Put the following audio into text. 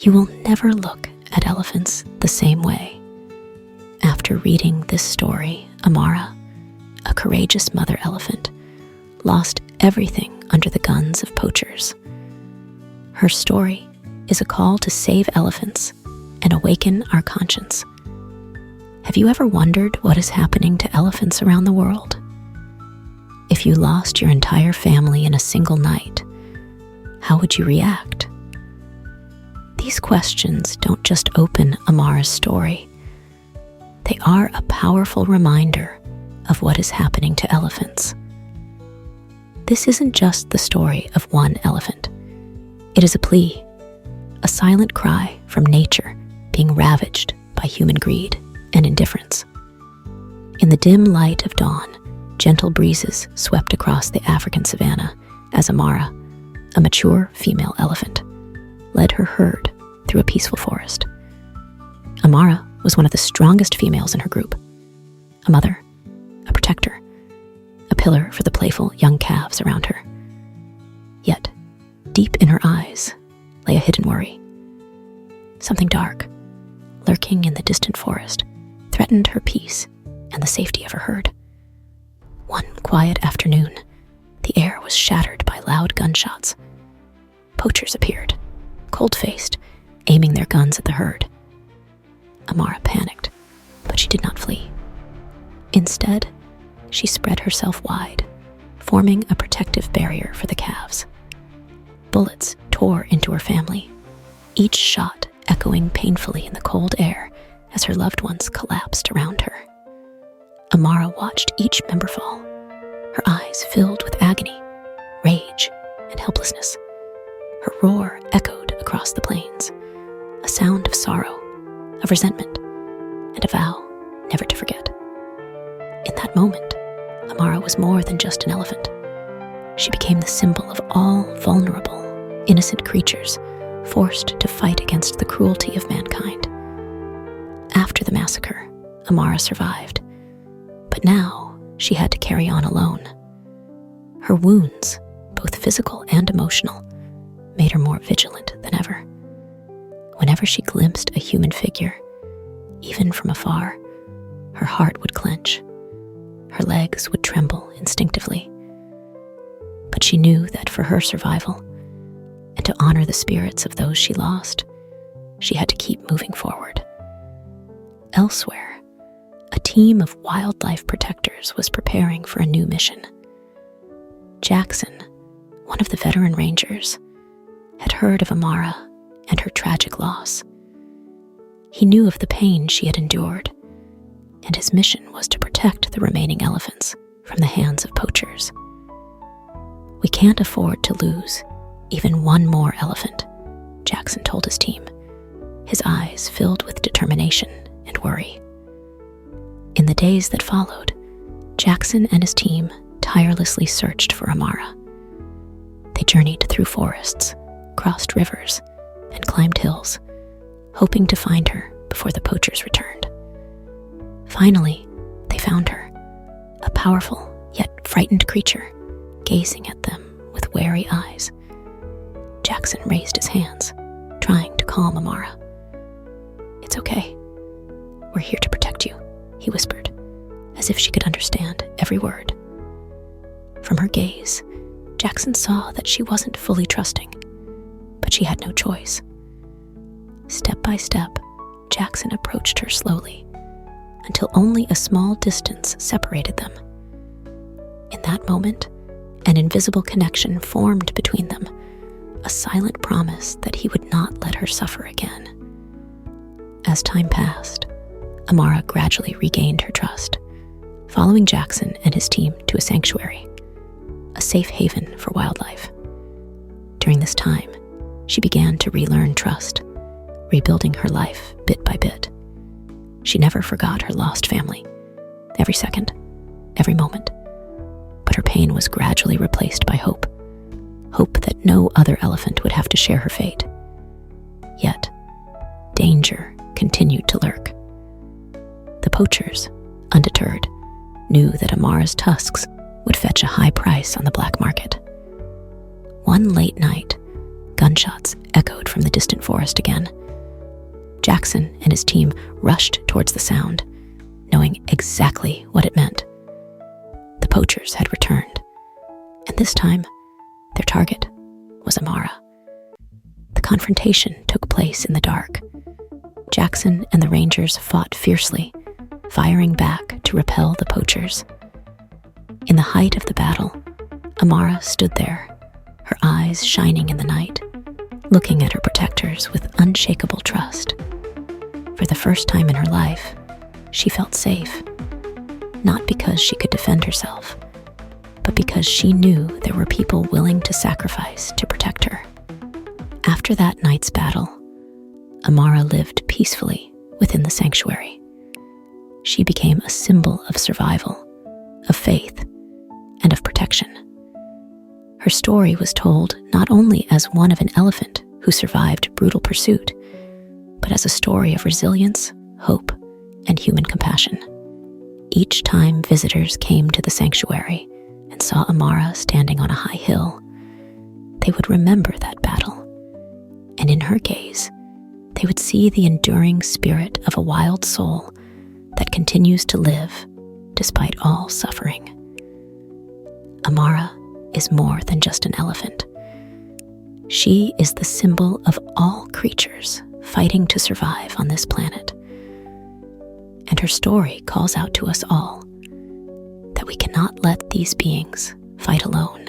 You will never look at elephants the same way. After reading this story, Amara, a courageous mother elephant, lost everything under the guns of poachers. Her story is a call to save elephants and awaken our conscience. Have you ever wondered what is happening to elephants around the world? If you lost your entire family in a single night, how would you react? These questions don't just open Amara's story. They are a powerful reminder of what is happening to elephants. This isn't just the story of one elephant. It is a plea, a silent cry from nature being ravaged by human greed and indifference. In the dim light of dawn, gentle breezes swept across the African savanna as Amara, a mature female elephant, led her herd through a peaceful forest. Amara was one of the strongest females in her group, a mother, a protector, a pillar for the playful young calves around her. Yet, deep in her eyes lay a hidden worry. Something dark, lurking in the distant forest, threatened her peace and the safety of her herd. One quiet afternoon, the air was shattered by loud gunshots. Poachers appeared, cold-faced, aiming their guns at the herd. Amara panicked, but she did not flee. Instead, she spread herself wide, forming a protective barrier for the calves. Bullets tore into her family, each shot echoing painfully in the cold air as her loved ones collapsed around her. Amara watched each member fall, her eyes filled with agony, rage, and helplessness. Her roar echoed across the plains, a sound of sorrow, of resentment, and a vow never to forget. In that moment, Amara was more than just an elephant. She became the symbol of all vulnerable, innocent creatures forced to fight against the cruelty of mankind. After the massacre, Amara survived, but now she had to carry on alone. Her wounds, both physical and emotional, made her more vigilant than ever. Whenever she glimpsed a human figure, even from afar, her heart would clench. Her legs would tremble instinctively. But she knew that for her survival, and to honor the spirits of those she lost, she had to keep moving forward. Elsewhere, a team of wildlife protectors was preparing for a new mission. Jackson, one of the veteran rangers, had heard of Amara and her tragic loss. He knew of the pain she had endured, and his mission was to protect the remaining elephants from the hands of poachers. "We can't afford to lose even one more elephant," Jackson told his team, his eyes filled with determination and worry. In the days that followed, Jackson and his team tirelessly searched for Amara. They journeyed through forests, crossed rivers, and climbed hills, hoping to find her before the poachers returned. Finally, they found her, a powerful yet frightened creature, gazing at them with wary eyes. Jackson raised his hands, trying to calm Amara. "It's okay. We're here to protect you," he whispered, as if she could understand every word. From her gaze, Jackson saw that she wasn't fully trusting, but she had no choice. Step by step, Jackson approached her slowly, until only a small distance separated them. In that moment, an invisible connection formed between them, a silent promise that he would not let her suffer again. As time passed, Amara gradually regained her trust, following Jackson and his team to a sanctuary, a safe haven for wildlife. During this time, she began to relearn trust, rebuilding her life bit by bit. She never forgot her lost family, every second, every moment. But her pain was gradually replaced by hope that no other elephant would have to share her fate. Yet, danger continued to lurk. The poachers, undeterred, knew that Amara's tusks would fetch a high price on the black market. One late night, Gunshots echoed from the distant forest again. Jackson and his team rushed towards the sound, knowing exactly what it meant. The poachers had returned, and this time, their target was Amara. The confrontation took place in the dark. Jackson and the Rangers fought fiercely, firing back to repel the poachers. In the height of the battle, Amara stood there, her eyes shining in the night, looking at her protectors with unshakable trust. For the first time in her life, she felt safe, not because she could defend herself, but because she knew there were people willing to sacrifice to protect her. After that night's battle, Amara lived peacefully within the sanctuary. She became a symbol of survival, of faith, and of protection. Her story was told not only as one of an elephant who survived brutal pursuit, but as a story of resilience, hope, and human compassion. Each time visitors came to the sanctuary and saw Amara standing on a high hill, they would remember that battle, and in her gaze, they would see the enduring spirit of a wild soul that continues to live despite all suffering. Amara is more than just an elephant. She is the symbol of all creatures fighting to survive on this planet. And her story calls out to us all that we cannot let these beings fight alone.